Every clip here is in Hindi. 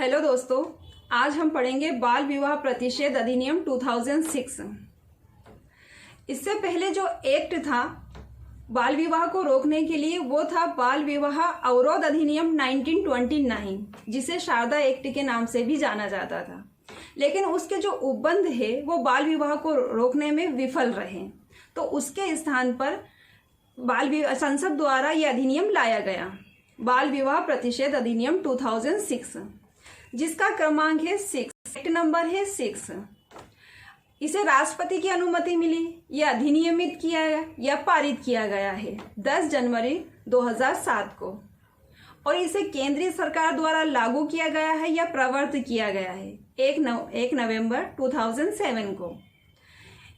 हेलो दोस्तों, आज हम पढ़ेंगे बाल विवाह प्रतिषेध अधिनियम 2006। इससे पहले जो एक्ट था बाल विवाह को रोकने के लिए वो था बाल विवाह अवरोध अधिनियम 1929, जिसे शारदा एक्ट के नाम से भी जाना जाता था। लेकिन उसके जो उपबंध है वो बाल विवाह को रोकने में विफल रहे, तो उसके स्थान पर संसद द्वारा यह अधिनियम लाया गया, बाल विवाह प्रतिषेध अधिनियम 2006, जिसका क्रमांक है 6, एक्ट नंबर है 6। इसे राष्ट्रपति की अनुमति मिली, यह अधिनियमित किया गया या पारित किया गया है 10 जनवरी 2007 को, और इसे केंद्रीय सरकार द्वारा लागू किया गया है या प्रवर्तित किया गया है 1 नवंबर 2007 को।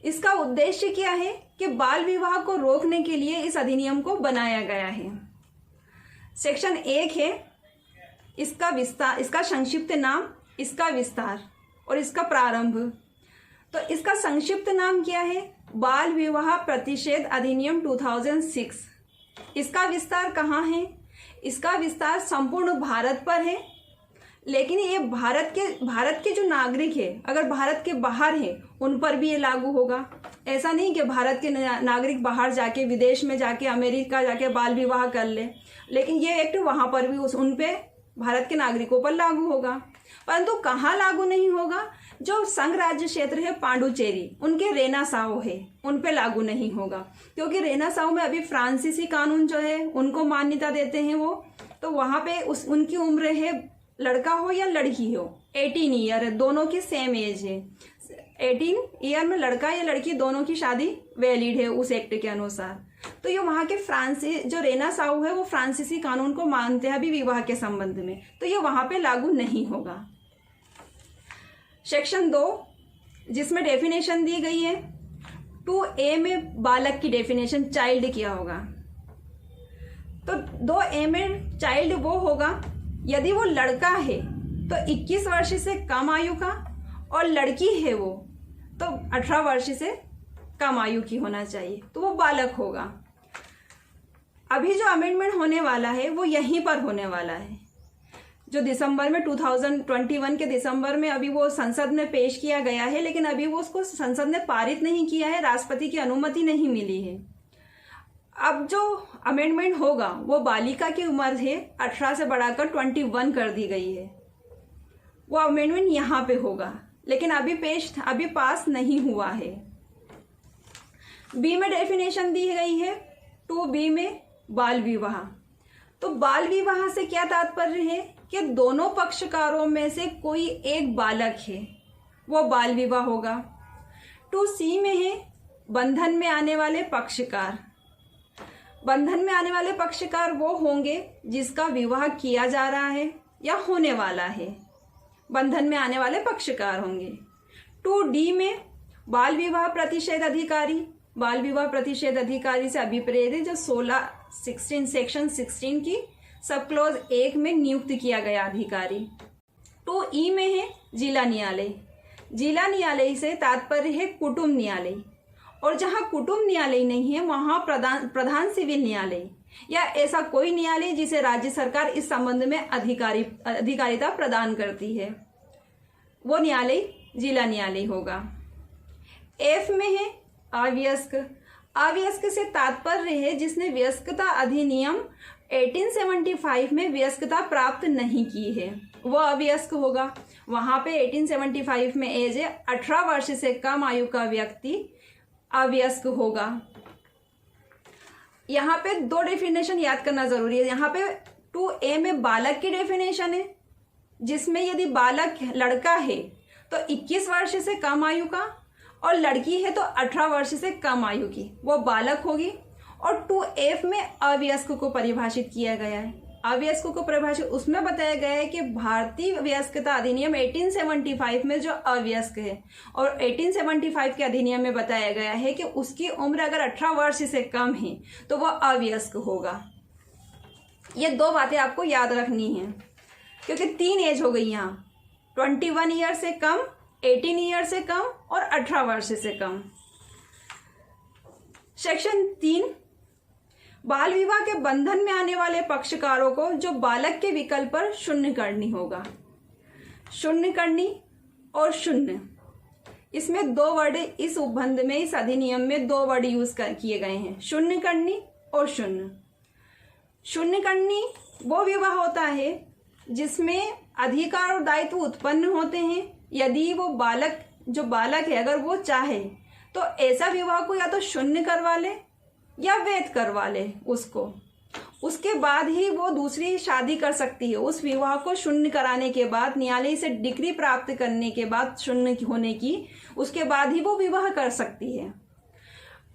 इसका उद्देश्य क्या है कि बाल विवाह को रोकने के लिए इस अधिनियम को बनाया गया है। सेक्शन 1 है इसका विस्तार, इसका संक्षिप्त नाम, इसका विस्तार और इसका प्रारंभ। तो इसका संक्षिप्त नाम क्या है? बाल विवाह प्रतिषेध अधिनियम 2006। इसका विस्तार कहाँ है? इसका विस्तार संपूर्ण भारत पर है, लेकिन ये भारत के जो नागरिक है, अगर भारत के बाहर है उन पर भी ये लागू होगा। ऐसा नहीं कि भारत के नागरिक बाहर जाके, विदेश में जाके, अमेरिका जाके बाल विवाह कर ले, लेकिन ये एक्ट वहाँ पर भी उन पे भारत के नागरिकों पर लागू होगा। परंतु कहाँ लागू नहीं होगा? जो संघ राज्य क्षेत्र है पांडुचेरी, उनके रेना साओ है, उन पे लागू नहीं होगा, क्योंकि रेना साओ में अभी फ्रांसीसी कानून जो है उनको मान्यता देते हैं वो, तो वहाँ पे उनकी उम्र है, लड़का हो या लड़की हो, 18 ईयर है, दोनों की सेम एज है। 18 ईयर में लड़का या लड़की दोनों की शादी वैलिड है उस एक्ट के अनुसार। तो ये वहाँ के जो रेना साऊ है वो फ्रांसीसी कानून को मानते हैं अभी विवाह के संबंध में, तो ये वहाँ पे लागू नहीं होगा। सेक्शन 2 जिसमें डेफिनेशन दी गई है, 2A में बालक की डेफिनेशन चाइल्ड किया होगा। तो 2A में चाइल्ड वो होगा यदि वो लड़का है तो 21 वर्ष से कम आयु का, और लड़की है वो तो 18 वर्ष से कम आयु की होना चाहिए, तो वो बालक होगा। अभी जो अमेंडमेंट होने वाला है वो यहीं पर होने वाला है, जो दिसंबर में 2021 के दिसंबर में अभी वो संसद में पेश किया गया है, लेकिन अभी वो उसको संसद ने पारित नहीं किया है, राष्ट्रपति की अनुमति नहीं मिली है। अब जो अमेंडमेंट होगा वो बालिका की उम्र है 18 से बढ़ाकर 21 कर दी गई है, वो अमेंडमेंट यहाँ पे होगा, लेकिन अभी पास नहीं हुआ है। बी में डेफिनेशन दी गई है 2B में बाल विवाह। तो बाल विवाह से क्या तात्पर्य है कि दोनों पक्षकारों में से कोई एक बालक है, वो बाल विवाह होगा। 2C में है बंधन में आने वाले पक्षकार। बंधन में आने वाले पक्षकार वो होंगे जिसका विवाह किया जा रहा है या होने वाला है, बंधन में आने वाले पक्षकार होंगे। 2D में बाल विवाह प्रतिषेध अधिकारी। बाल विवाह प्रतिषेध अधिकारी से अभिप्रेत है जो 16 सेक्शन 16 की सब क्लॉज 1 में नियुक्त किया गया अधिकारी। 2E में है जिला न्यायालय। जिला न्यायालय से तात्पर्य है कुटुंब न्यायालय, और जहां कुटुंब न्यायालय नहीं है वहां प्रधान सिविल न्यायालय या ऐसा कोई न्यायालय जिसे राज्य सरकार इस संबंध में अधिकारिता प्रदान करती है, वो न्यायालय जिला न्यायालय होगा। F में है अवयस्क। अवयस्क से तात्पर्य है जिसने वयस्कता अधिनियम 1875 में वयस्कता प्राप्त नहीं की है, वो अवयस्क होगा। वहां पे 1875 में एज है 18 वर्ष से कम आयु का व्यक्ति अवयस्क होगा। यहाँ पे 2 डेफिनेशन याद करना जरूरी है। यहाँ पे 2A में बालक की डेफिनेशन है, जिसमें यदि बालक लड़का है तो 21 वर्ष से कम आयु का, और लड़की है तो 18 वर्ष से कम आयु की, वो बालक होगी। और 2F में अवयस्क को परिभाषित किया गया है। अवयस्क को परिभाषित उसमें बताया गया है कि भारतीय वयस्कता अधिनियम 1875 में जो अवयस्क है, और 1875 के अधिनियम में बताया गया है कि उसकी उम्र अगर 18 वर्ष से कम है तो वह अवयस्क होगा। ये 2 बातें आपको याद रखनी है, क्योंकि 3 एज हो गई यहाँ, 21 ईयर से कम, 18 ईयर से कम और 18 वर्ष से कम। सेक्शन 3 बाल विवाह के बंधन में आने वाले पक्षकारों को जो बालक के विकल्प पर शून्य करनी होगा। शून्यकर्णी और शून्य, इसमें दो वर्ड इस उपबंध में, इस अधिनियम में दो वर्ड यूज किए गए हैं, शून्यकर्णी और शून्य। शून्यकर्णी वो विवाह होता है जिसमें अधिकार और दायित्व उत्पन्न होते हैं यदि वो बालक, जो बालक है, अगर वो चाहे तो ऐसा विवाह को या तो शून्य करवा ले या वैध करवा ले उसको, उसके बाद ही वो दूसरी शादी कर सकती है। उस विवाह को शून्य कराने के बाद, न्यायालय से डिग्री प्राप्त करने के बाद, शून्य होने की, उसके बाद ही वो विवाह कर सकती है।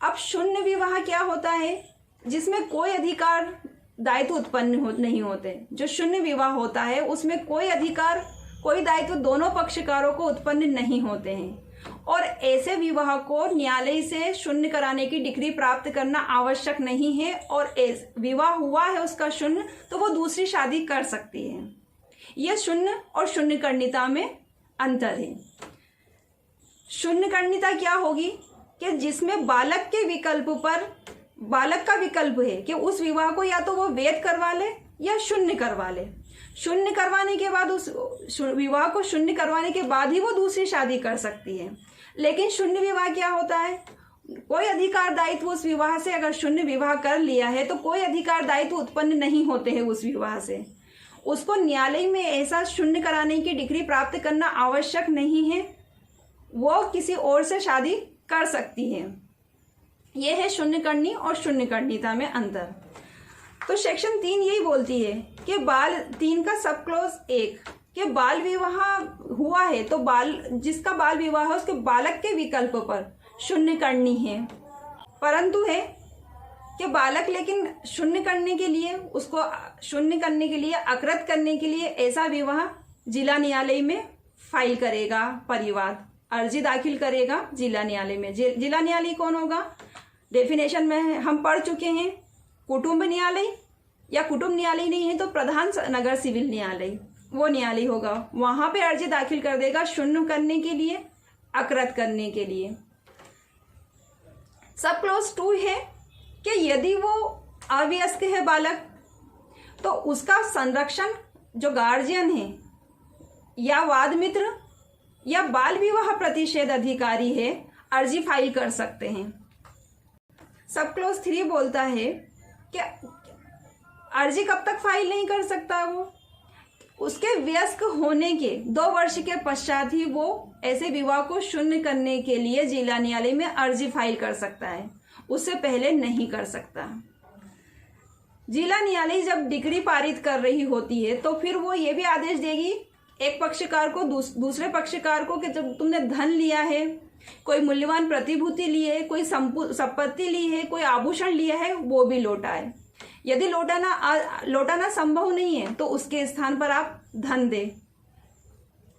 अब शून्य विवाह क्या होता है? जिसमें कोई अधिकार दायित्व उत्पन्न नहीं होते। जो शून्य विवाह होता है उसमें कोई अधिकार, कोई दायित्व दोनों पक्षकारों को उत्पन्न नहीं होते हैं, और ऐसे विवाह को न्यायालय से शून्य कराने की डिग्री प्राप्त करना आवश्यक नहीं है, और विवाह हुआ है उसका शून्य तो वो दूसरी शादी कर सकती है। यह शून्य और शून्यकर्णिता में अंतर है। शून्यकर्णिता क्या होगी कि जिसमें बालक के विकल्प पर, बालक का विकल्प है कि उस विवाह को या तो वो वैध करवा ले या शून्य करवा ले। शून्य करवाने के बाद, उस विवाह को शून्य करवाने के बाद ही वो दूसरी शादी कर सकती है। लेकिन शून्य विवाह क्या होता है? कोई अधिकार दायित्व उस विवाह से, अगर शून्य विवाह कर लिया है तो कोई अधिकार दायित्व उत्पन्न नहीं होते हैं उस विवाह से। उसको न्यायालय में ऐसा शून्य कराने की डिग्री प्राप्त करना आवश्यक नहीं है, वो किसी और से शादी कर सकती है। यह है शून्यकर्णी और शून्यकर्णिता में अंतर। तो सेक्शन 3 यही बोलती है कि 3 का सब क्लोज 1 कि बाल विवाह हुआ है तो जिसका बाल विवाह है उसके बालक के विकल्प पर शून्य करनी है, परंतु है कि बालक लेकिन शून्य करने के लिए, उसको शून्य करने के लिए, अकृत करने के लिए ऐसा विवाह जिला न्यायालय में फाइल करेगा, परिवाद अर्जी दाखिल करेगा जिला न्यायालय में। जिला न्यायालय कौन होगा? डेफिनेशन में हम पढ़ चुके हैं, कुटुंब न्यायालय, या कुटुंब न्यायालय नहीं है तो प्रधान नगर सिविल न्यायालय, वो न्यायालय होगा। वहां पे अर्जी दाखिल कर देगा शून्य करने के लिए, अकृत करने के लिए। सब क्लोज 2 है कि यदि वो अवयस्क है बालक तो उसका संरक्षण जो गार्जियन है या वाद मित्र या बाल विवाह प्रतिषेध अधिकारी है अर्जी फाइल कर सकते हैं। सब क्लोज 3 बोलता है कि अर्जी कब तक फाइल नहीं कर सकता वो? उसके वयस्क होने के 2 वर्ष के पश्चात ही वो ऐसे विवाह को शून्य करने के लिए जिला न्यायालय में अर्जी फाइल कर सकता है, उससे पहले नहीं कर सकता। जिला न्यायालय जब डिग्री पारित कर रही होती है तो फिर वो ये भी आदेश देगी एक पक्षकार को, दूसरे पक्षकार को, कि जब तुमने धन लिया है, कोई मूल्यवान प्रतिभूति ली है, कोई संपत्ति ली है, कोई आभूषण लिया है, वो भी लौटाए। यदि लौटाना संभव नहीं है तो उसके स्थान पर आप धन दे,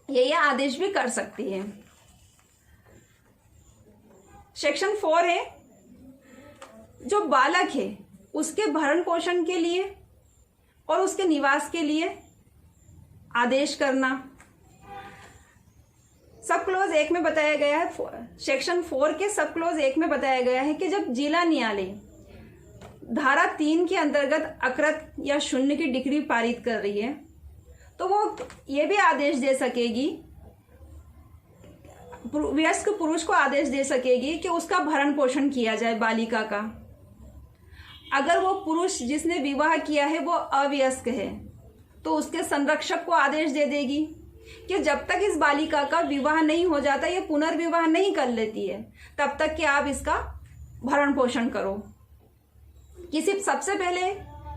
ये आदेश भी कर सकती है। सेक्शन 4 है जो बालक है उसके भरण पोषण के लिए और उसके निवास के लिए आदेश करना। सब क्लोज 1 में बताया गया है, सेक्शन 4 के सब क्लोज 1 में बताया गया है कि जब जिला न्यायालय धारा 3 के अंतर्गत अकृत या शून्य की डिग्री पारित कर रही है तो वो ये भी आदेश दे सकेगी, वयस्क पुरुष को आदेश दे सकेगी कि उसका भरण पोषण किया जाए बालिका का। अगर वो पुरुष जिसने विवाह किया है वो अवयस्क है तो उसके संरक्षक को आदेश दे देगी कि जब तक इस बालिका का विवाह नहीं हो जाता, ये पुनर्विवाह नहीं कर लेती है, तब तक कि आप इसका भरण पोषण करो। सबसे पहले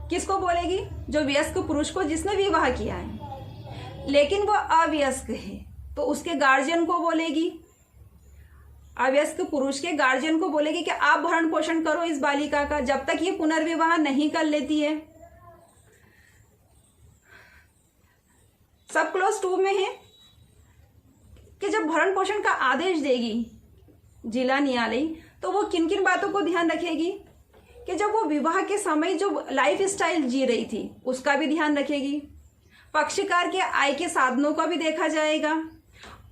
किसको बोलेगी? जो वयस्क पुरुष को जिसने विवाह किया है, लेकिन वो अवयस्क है तो उसके गार्जियन को बोलेगी, अवयस्क पुरुष के गार्जियन को बोलेगी कि आप भरण पोषण करो इस बालिका का जब तक ये पुनर्विवाह नहीं कर लेती है। सब क्लोज 2 में है कि जब भरण पोषण का आदेश देगी जिला न्यायालय तो वो किन किन बातों को ध्यान रखेगी कि जब वो विवाह के समय जो लाइफ स्टाइल जी रही थी उसका भी ध्यान रखेगी, पक्षकार के आय के साधनों का भी देखा जाएगा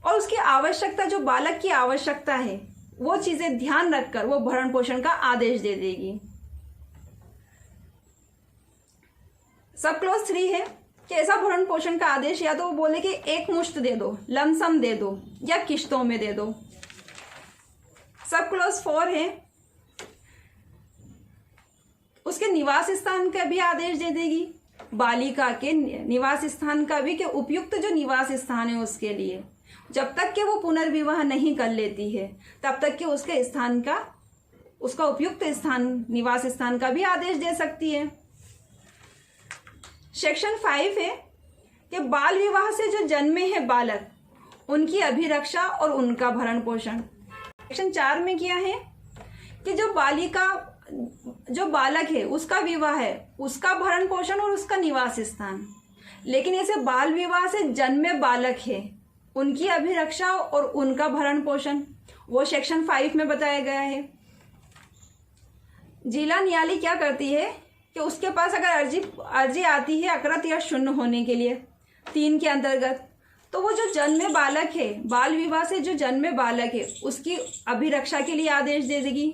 और उसकी आवश्यकता, जो बालक की आवश्यकता है, वो चीजें ध्यान रखकर वो भरण पोषण का आदेश दे देगी। सब क्लोज 3 है कि ऐसा भरण पोषण का आदेश या तो वो बोले कि एक मुश्त दे दो, लमसम दे दो या किश्तों में दे दो। सब क्लॉज 4 है, उसके निवास स्थान का भी आदेश दे देगी, बालिका के निवास स्थान का भी, कि उपयुक्त जो निवास स्थान है उसके लिए जब तक कि वो पुनर्विवाह नहीं कर लेती है तब तक कि उसके स्थान का, उसका उपयुक्त स्थान, निवास स्थान का भी आदेश दे सकती है। सेक्शन 5 है कि बाल विवाह से जो जन्मे हैं बालक उनकी अभिरक्षा और उनका भरण पोषण। सेक्शन 4 में क्या है कि जो बालिका, जो बालक है उसका विवाह है, उसका भरण पोषण और उसका निवास स्थान। लेकिन ऐसे बाल विवाह से जन्मे बालक है उनकी अभिरक्षा और उनका भरण पोषण वो सेक्शन 5 में बताया गया है। जिला न्यायालय क्या करती है कि उसके पास अगर अर्जी आती है अकृत या शून्य होने के लिए 3 के अंतर्गत, तो वो जो जन्मे बालक है, बाल विवाह से जो जन्मे बालक है उसकी अभिरक्षा के लिए आदेश दे देगी,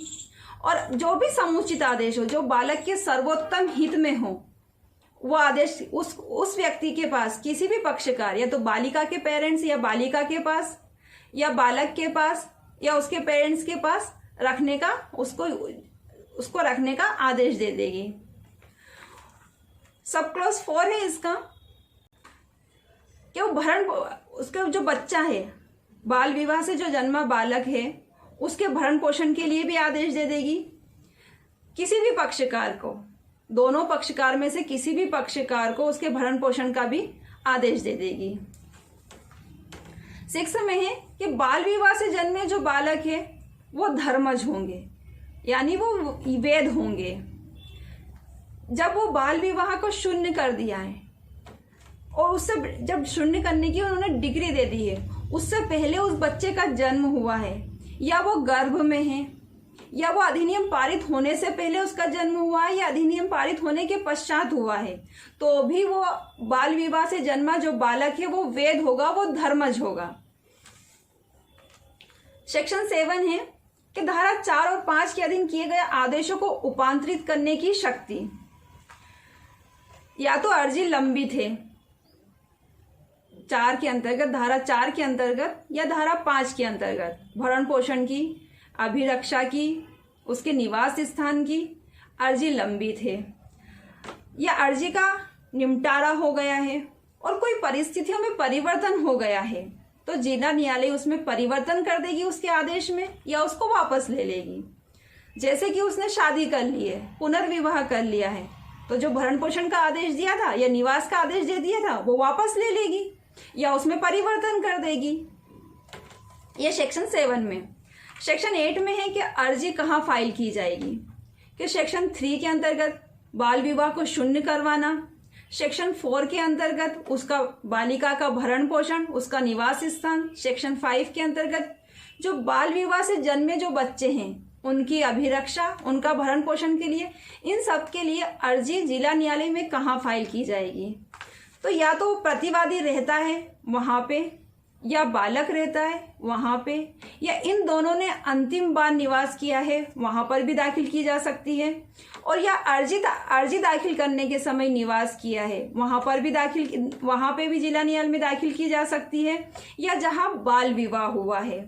और जो भी समुचित आदेश हो, जो बालक के सर्वोत्तम हित में हो, वो आदेश उस व्यक्ति के पास, किसी भी पक्षकार, या तो बालिका के पेरेंट्स या बालिका के पास या बालक के पास या उसके पेरेंट्स के पास रखने का, उसको रखने का आदेश दे देगी। सब क्लॉज 4 है इसका कि वो भरण, उसका जो बच्चा है, बाल विवाह से जो जन्मा बालक है उसके भरण पोषण के लिए भी आदेश दे देगी। किसी भी पक्षकार को, दोनों पक्षकार में से किसी भी पक्षकार को उसके भरण पोषण का भी आदेश दे देगी। 6 में है कि बाल विवाह से जन्मे जो बालक है वो धर्मज होंगे, यानी वो वैध होंगे। जब वो बाल विवाह को शून्य कर दिया है और उससे जब शून्य करने की उन्होंने डिग्री दे दी है, उससे पहले उस बच्चे का जन्म हुआ है या वो गर्भ में है या वो अधिनियम पारित होने से पहले उसका जन्म हुआ है या अधिनियम पारित होने के पश्चात हुआ है, तो भी वो बाल विवाह से जन्मा जो बालक है वो वैध होगा, वो धर्मज होगा। सेक्शन 7 है कि धारा 4 और 5 के अधीन किए गए आदेशों को उपांतरित करने की शक्ति, या तो अर्जी लंबित है 4 के अंतर्गत, धारा 4 के अंतर्गत या धारा 5 के अंतर्गत, भरण पोषण की, अभिरक्षा की, उसके निवास स्थान की अर्जी लंबित है, या अर्जी का निपटारा हो गया है और कोई परिस्थितियों में परिवर्तन हो गया है, तो जिला न्यायालय उसमें परिवर्तन कर देगी उसके आदेश में या उसको वापस ले लेगी। जैसे कि उसने शादी कर ली है, पुनर्विवाह कर लिया है, तो जो भरण पोषण का आदेश दिया था या निवास का आदेश दे दिया था वो वापस ले लेगी या उसमें परिवर्तन कर देगी। ये सेक्शन 7 में। सेक्शन 8 में है कि अर्जी कहाँ फाइल की जाएगी, कि सेक्शन 3 के अंतर्गत बाल विवाह को शून्य करवाना, सेक्शन 4 के अंतर्गत उसका बालिका का भरण पोषण, उसका निवास स्थान, सेक्शन 5 के अंतर्गत जो बाल विवाह से जन्मे जो बच्चे हैं उनकी अभिरक्षा, उनका भरण पोषण के लिए, इन सब के लिए अर्जी जिला न्यायालय में कहाँ फाइल की जाएगी। तो या तो प्रतिवादी रहता है वहाँ पे या बालक रहता है वहाँ पे, या इन दोनों ने अंतिम बार निवास किया है वहाँ पर भी दाखिल की जा सकती है, और या अर्जी दाखिल करने के समय निवास किया है वहाँ पे भी जिला न्यायालय में दाखिल की जा सकती है, या जहाँ बाल विवाह हुआ है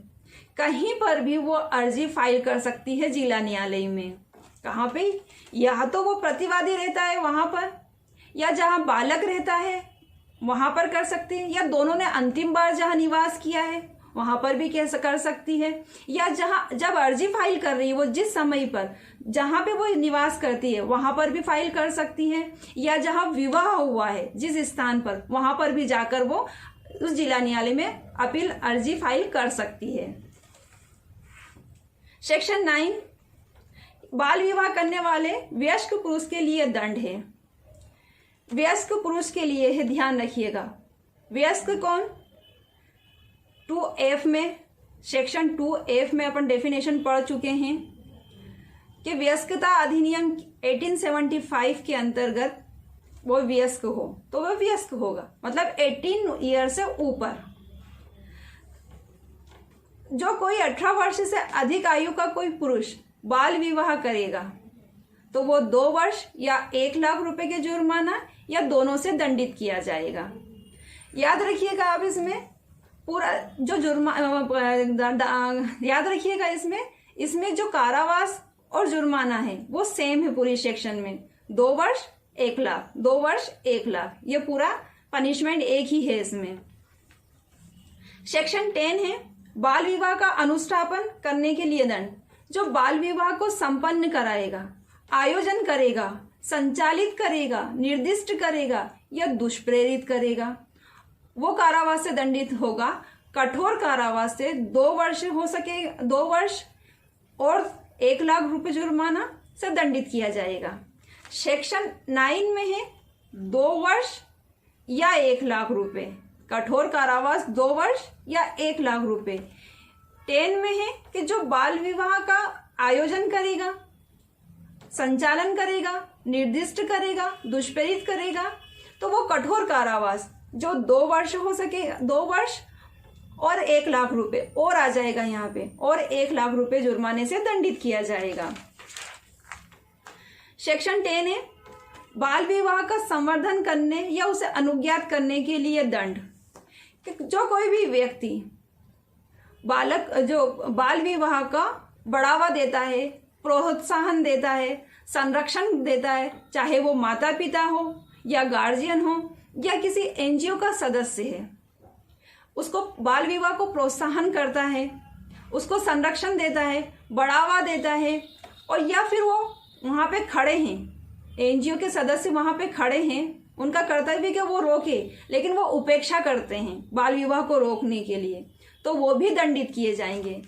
कहीं पर भी वो अर्जी फाइल कर सकती है जिला न्यायालय में। कहाँ पे, या तो वो प्रतिवादी रहता है वहाँ पर या जहाँ बालक रहता है वहाँ पर कर सकती है, या दोनों ने अंतिम बार जहाँ निवास किया है वहाँ पर भी कैसे कर सकती है, या जहाँ जब अर्जी फाइल कर रही है वो जिस समय पर जहाँ पे वो निवास करती है वहाँ पर भी फाइल कर सकती है, या जहाँ विवाह हुआ है जिस स्थान पर वहाँ पर भी जाकर वो उस जिला न्यायालय में अपील अर्जी फाइल कर सकती है। सेक्शन 9, बाल विवाह करने वाले वयस्क पुरुष के लिए दंड है। वयस्क पुरुष के लिए है, ध्यान रखिएगा। वयस्क कौन, 2F में, सेक्शन 2F में अपन डेफिनेशन पढ़ चुके हैं कि वयस्कता अधिनियम 1875 के अंतर्गत वो वयस्क हो तो वह वयस्क होगा, मतलब 18 ईयर से ऊपर। जो कोई 18 वर्ष से अधिक आयु का कोई पुरुष बाल विवाह करेगा तो वो 2 वर्ष या 1 लाख रुपए के जुर्माना या दोनों से दंडित किया जाएगा। याद रखिएगा आप इसमें पूरा जो याद रखिएगा इसमें जो कारावास और जुर्माना है वो सेम है पूरी सेक्शन में। 2 वर्ष 1 लाख, 2 वर्ष 1 लाख, ये पूरा पनिशमेंट एक ही है इसमें। सेक्शन 10 है बाल विवाह का अनुष्ठापन करने के लिए दंड। जो बाल विवाह को संपन्न कराएगा, आयोजन करेगा, संचालित करेगा, निर्दिष्ट करेगा या दुष्प्रेरित करेगा वो कारावास से दंडित होगा। कठोर कारावास से 2 वर्ष हो सके, 2 वर्ष और 1 लाख रुपए जुर्माना से दंडित किया जाएगा। सेक्शन 9 में है 2 वर्ष या 1 लाख रुपए, कठोर कारावास 2 वर्ष या 1 लाख रुपए। 10 में है कि जो बाल विवाह का आयोजन करेगा, संचालन करेगा, निर्दिष्ट करेगा, दुष्प्रेरित करेगा तो वो कठोर कारावास जो 2 वर्ष हो सके, 2 वर्ष और 1 लाख रुपए और आ जाएगा यहाँ पे, और 1 लाख रुपए जुर्माने से दंडित किया जाएगा। सेक्शन 10 है बाल विवाह का संवर्धन करने या उसे अनुज्ञात करने के लिए दंड। जो कोई भी व्यक्ति बाल विवाह का बढ़ावा देता है, प्रोत्साहन देता है, संरक्षण देता है, चाहे वो माता पिता हो या गार्जियन हो या किसी एनजीओ का सदस्य है, उसको बाल विवाह को प्रोत्साहन करता है, उसको संरक्षण देता है, बढ़ावा देता है, और या फिर वो वहाँ पे खड़े हैं, एनजीओ के सदस्य वहाँ पे खड़े हैं, उनका कर्तव्य कि वो रोके, लेकिन वो उपेक्षा करते हैं बाल विवाह को रोकने के लिए, तो वो भी दंडित किए जाएंगे।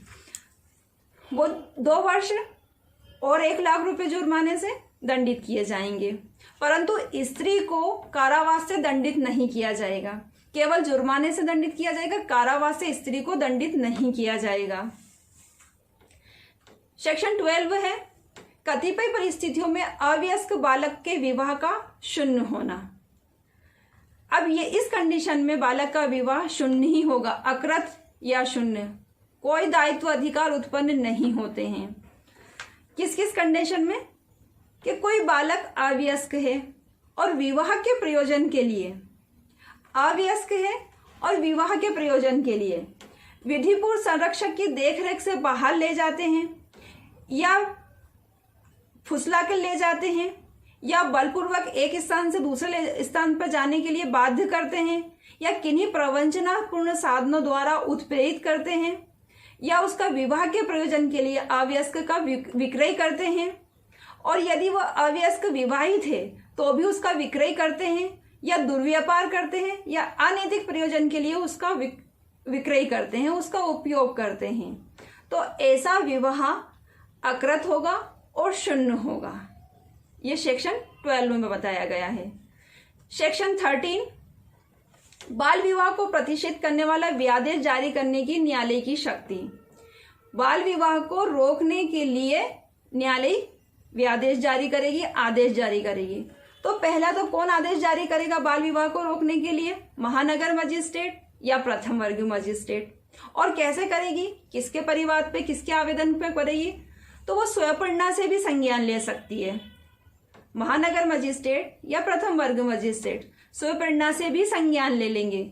वो 2 वर्ष और 1 लाख रुपए जुर्माने से दंडित किए जाएंगे। परंतु स्त्री को कारावास से दंडित नहीं किया जाएगा, केवल जुर्माने से दंडित किया जाएगा, कारावास से स्त्री को दंडित नहीं किया जाएगा। सेक्शन 12 है कतिपय परिस्थितियों में अवयस्क बालक के विवाह का शून्य होना। अब ये इस कंडीशन में बालक का विवाह शून्य ही होगा, अकृत या शून्य, कोई दायित्व अधिकार उत्पन्न नहीं होते हैं। किस किस कंडीशन में? कि कोई बालक अवयस्क है और विवाह के प्रयोजन के लिए, अवयस्क है और विवाह के प्रयोजन के लिए विधिपूर्व संरक्षक की देखरेख से बाहर ले जाते हैं या फुसला कर ले जाते हैं या बलपूर्वक एक स्थान से दूसरे स्थान पर जाने के लिए बाध्य करते हैं या किन्हीं प्रवंचनापूर्ण साधनों द्वारा उत्प्रेरित करते हैं या उसका विवाह के प्रयोजन के लिए अवयस्क का विक्रय करते हैं, और यदि वह अवयस्क विवाहित है तो भी उसका विक्रय करते हैं या दुर्व्यापार करते हैं या अनैतिक प्रयोजन के लिए उसका विक्रय करते हैं, उसका उपयोग करते हैं, तो ऐसा विवाह अकृत होगा और शून्य होगा। ये सेक्शन 12 में बताया गया है। सेक्शन 13 बाल विवाह को प्रतिषेध करने वाला व्यादेश जारी करने की न्यायालय की शक्ति। बाल विवाह को रोकने के लिए न्यायालय व्यादेश जारी करेगी, आदेश जारी करेगी। तो पहला तो कौन आदेश जारी करेगा बाल विवाह को रोकने के लिए? महानगर मजिस्ट्रेट या प्रथम वर्ग मजिस्ट्रेट। और कैसे करेगी? किसके परिवाद पे, किसके आवेदन पे करेगी? तो वो स्वयंप्रेरणा से भी संज्ञान ले सकती है। महानगर मजिस्ट्रेट या प्रथम वर्ग मजिस्ट्रेट स्वयंप्रेरणा से भी संज्ञान ले लेंगे।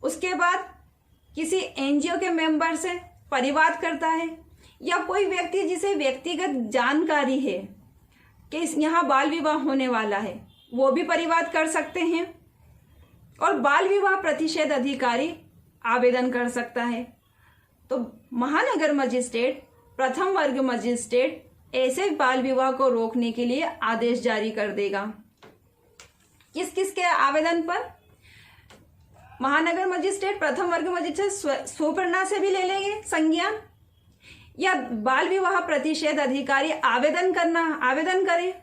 उसके बाद किसी एनजीओ के मेंबर से परिवाद करता है या कोई व्यक्ति जिसे व्यक्तिगत जानकारी है कि यहाँ बाल विवाह होने वाला है, वो भी परिवाद कर सकते हैं। और बाल विवाह प्रतिषेध अधिकारी आवेदन कर सकता है। तो महानगर मजिस्ट्रेट, प्रथम वर्ग मजिस्ट्रेट ऐसे बाल विवाह को रोकने के लिए आदेश जारी कर देगा। किस किस के आवेदन पर? महानगर मजिस्ट्रेट, प्रथम वर्ग मजिस्ट्रेट स्वयंप्रेरणा से भी ले लेंगे संज्ञान, या बाल विवाह प्रतिषेध अधिकारी आवेदन करे,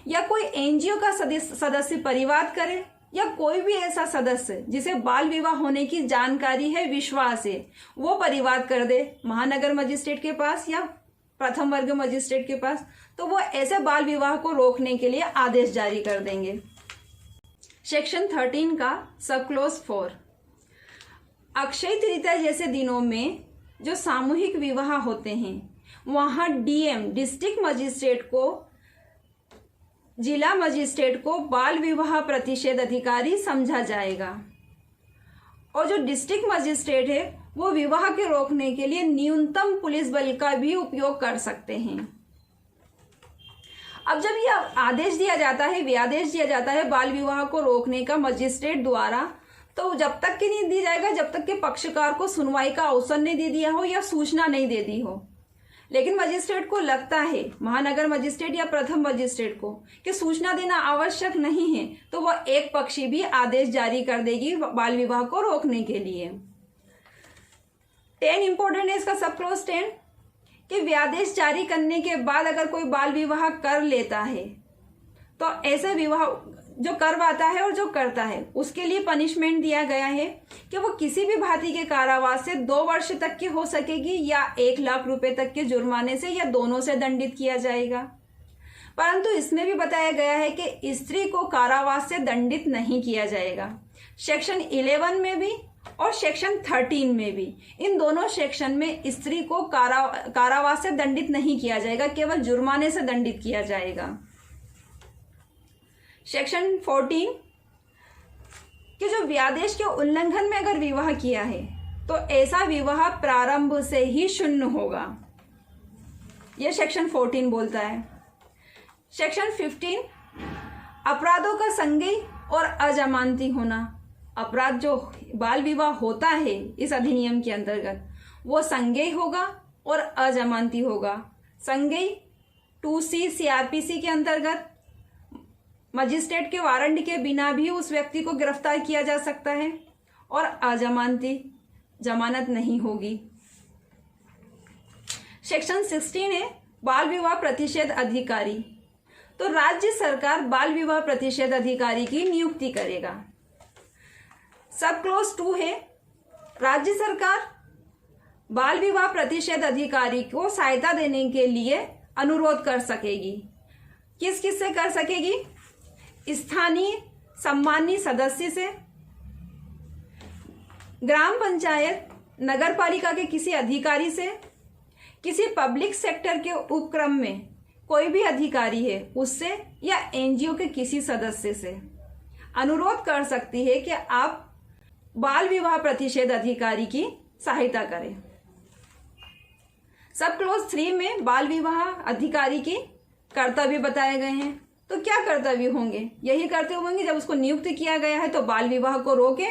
या कोई एनजीओ का सदस्य परिवाद करे, या कोई भी ऐसा सदस्य जिसे बाल विवाह होने की जानकारी है, विश्वास है, वो परिवाद कर दे महानगर मजिस्ट्रेट के पास या प्रथम वर्ग मजिस्ट्रेट के पास, तो वो ऐसे बाल विवाह को रोकने के लिए आदेश जारी कर देंगे। सेक्शन 13 का सब क्लोज 4 अक्षय तृतीया जैसे दिनों में जो सामूहिक विवाह होते हैं वहां डीएम डिस्ट्रिक्ट मजिस्ट्रेट को जिला मजिस्ट्रेट को बाल विवाह प्रतिषेध अधिकारी समझा जाएगा और जो डिस्ट्रिक्ट मजिस्ट्रेट है वो विवाह के रोकने के लिए न्यूनतम पुलिस बल का भी उपयोग कर सकते हैं। अब जब यह आदेश दिया जाता है, व्यादेश दिया जाता है बाल विवाह को रोकने का मजिस्ट्रेट द्वारा, तो जब तक कि नहीं दी जाएगा जब तक कि पक्षकार को सुनवाई का अवसर नहीं दे दिया हो या सूचना नहीं दे दी हो। लेकिन मजिस्ट्रेट को लगता है, महानगर मजिस्ट्रेट या प्रथम मजिस्ट्रेट को, कि सूचना देना आवश्यक नहीं है, तो वह एक पक्षी भी आदेश जारी कर देगी बाल विवाह को रोकने के लिए। 10 इंपॉर्टेंट है इसका सब क्लॉज 10 कि व्यादेश जारी करने के बाद अगर कोई बाल विवाह कर लेता है तो ऐसे विवाह जो करवाता है और जो करता है उसके लिए पनिशमेंट दिया गया है कि वो किसी भी भांति के कारावास से 2 वर्ष तक की हो सकेगी या 1 लाख रुपए तक के जुर्माने से या दोनों से दंडित किया जाएगा। परंतु इसमें भी बताया गया है कि स्त्री को कारावास से दंडित नहीं किया जाएगा। सेक्शन 11 में भी और सेक्शन 13 में भी, इन दोनों सेक्शन में स्त्री को कारावास से दंडित नहीं किया जाएगा, केवल जुर्माने से दंडित किया जाएगा। सेक्शन 14 कि जो व्यादेश के उल्लंघन में अगर विवाह किया है तो ऐसा विवाह प्रारंभ से ही शून्य होगा, यह सेक्शन 14 बोलता है। सेक्शन 15 अपराधों का संज्ञेय और अजमानती होना। अपराध जो बाल विवाह होता है इस अधिनियम के अंतर्गत वो संज्ञेय होगा और अजमानती होगा। संज्ञेय 2C CRPC के अंतर्गत मजिस्ट्रेट के वारंट के बिना भी उस व्यक्ति को गिरफ्तार किया जा सकता है और अजमानती जमानत नहीं होगी। सेक्शन 16 है बाल विवाह प्रतिषेध अधिकारी। तो राज्य सरकार बाल विवाह प्रतिषेध अधिकारी की नियुक्ति करेगा। सब क्लॉज 2 है राज्य सरकार बाल विवाह प्रतिषेध अधिकारी को सहायता देने के लिए अनुरोध कर सकेगी। किस किस से कर सकेगी? स्थानीय सम्मानीय सदस्य से, ग्राम पंचायत नगर पालिका के किसी अधिकारी से, किसी पब्लिक सेक्टर के उपक्रम में कोई भी अधिकारी है उससे, या एनजीओ के किसी सदस्य से अनुरोध कर सकती है कि आप बाल विवाह प्रतिषेध अधिकारी की सहायता करें। सब क्लॉज 3 में बाल विवाह अधिकारी के कर्तव्य बताए गए हैं। तो क्या कर्तव्य होंगे? यही कर्तव्य होंगे जब उसको नियुक्त किया गया है तो बाल विवाह को रोके,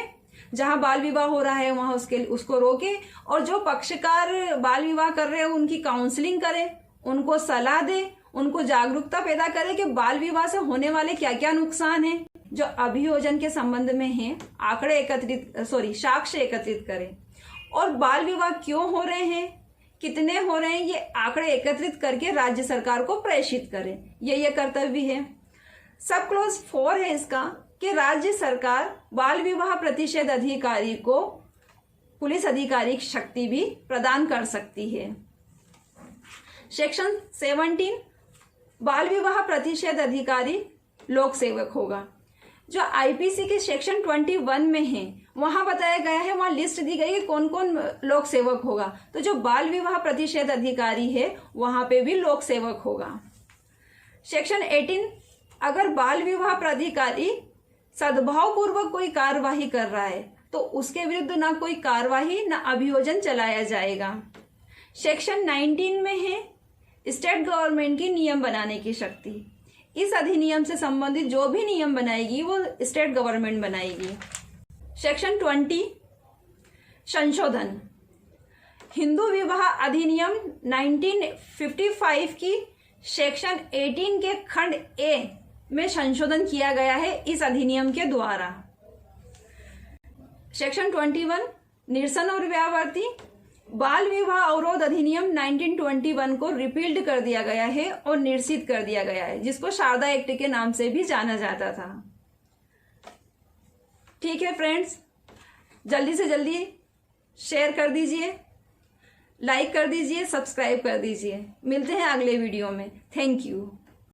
जहां बाल विवाह हो रहा है वहां उसको रोके, और जो पक्षकार बाल विवाह कर रहे हैं उनकी काउंसलिंग करे, उनको सलाह दे, उनको जागरूकता पैदा करे कि बाल विवाह से होने वाले क्या क्या नुकसान हैं। जो अभियोजन के संबंध में है साक्ष्य एकत्रित करें, और बाल विवाह क्यों हो रहे हैं, कितने हो रहे हैं, ये आंकड़े एकत्रित करके राज्य सरकार को प्रेषित करें। ये कर्तव्य है। सब क्लॉज 4 है इसका कि राज्य सरकार बाल विवाह प्रतिषेध अधिकारी को पुलिस अधिकारी की शक्ति भी प्रदान कर सकती है। सेक्शन 17 बाल विवाह प्रतिषेध अधिकारी लोक सेवक होगा। जो आईपीसी के सेक्शन 21 में है वहां बताया गया है, वहां लिस्ट दी गई है कौन कौन लोक सेवक होगा। तो जो बाल विवाह प्रतिषेध अधिकारी है वहां पे भी लोक सेवक होगा। सेक्शन 18 अगर बाल विवाह प्राधिकारी सद्भाव पूर्वक कोई कार्यवाही कर रहा है तो उसके विरुद्ध ना कोई कार्यवाही ना अभियोजन चलाया जाएगा। सेक्शन 19 में है स्टेट गवर्नमेंट की नियम बनाने की शक्ति। इस अधिनियम से संबंधित जो भी नियम बनाएगी वो स्टेट गवर्नमेंट बनाएगी। सेक्शन 20 संशोधन हिंदू विवाह अधिनियम 1955 की सेक्शन 18 के खंड ए में संशोधन किया गया है इस अधिनियम के द्वारा। सेक्शन 21 निरसन और व्यावर्ती बाल विवाह अवरोध अधिनियम 1921 को रिपील्ड कर दिया गया है और निरसित कर दिया गया है, जिसको शारदा एक्ट के नाम से भी जाना जाता था। ठीक है फ्रेंड्स, जल्दी से जल्दी शेयर कर दीजिए, लाइक कर दीजिए, सब्सक्राइब कर दीजिए। मिलते हैं अगले वीडियो में। Thank you.